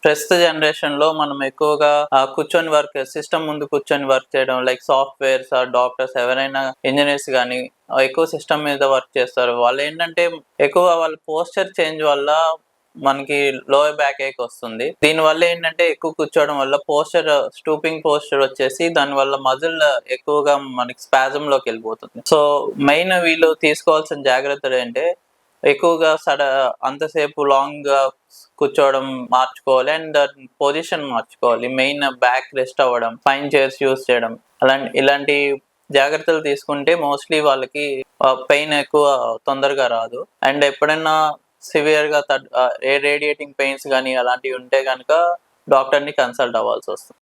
ప్రస్తుత జనరేషన్ లో మనం ఎక్కువగా కూర్చొని వర్క్ సిస్టమ్ ముందు కూర్చొని వర్క్ చేయడం, లైక్ సాఫ్ట్వేర్స్ డాక్టర్స్ ఎవరైనా ఇంజనీర్స్ కానీ ఎక్కువ సిస్టమ్ మీద వర్క్ చేస్తారు. వాళ్ళు ఏంటంటే ఎక్కువ వాళ్ళ పోస్చర్ చేంజ్ వల్ల మనకి లోయర్ బ్యాక్ ఏక్ వస్తుంది. దీని వల్ల ఏంటంటే ఎక్కువ కూర్చోవడం వల్ల పోస్చర్ స్టూపింగ్ పోస్చర్ వచ్చేసి దాని వల్ల మజిల్ ఎక్కువగా మనకి స్పాజమ్ లోకి వెళ్ళిపోతుంది. సో మెయిన్ వీళ్ళు తీసుకోవాల్సిన జాగ్రత్తలు ఏంటంటే ఎక్కువగా అంతసేపు లాంగ్ గా కూర్చోవడం మార్చుకోవాలి అండ్ పొజిషన్ మార్చుకోవాలి. మెయిన్ బ్యాక్ రెస్ట్ అవ్వడం, ఫైన్ చైర్స్ యూస్ చేయడం, ఇలాంటి జాగ్రత్తలు తీసుకుంటే మోస్ట్లీ వాళ్ళకి పెయిన్ ఎక్కువ తొందరగా రాదు. అండ్ ఎప్పుడైనా సివియర్ గా రేడియేటింగ్ పెయిన్స్ కానీ అలాంటివి ఉంటే కనుక డాక్టర్ ని కన్సల్ట్ అవ్వాల్సి వస్తుంది.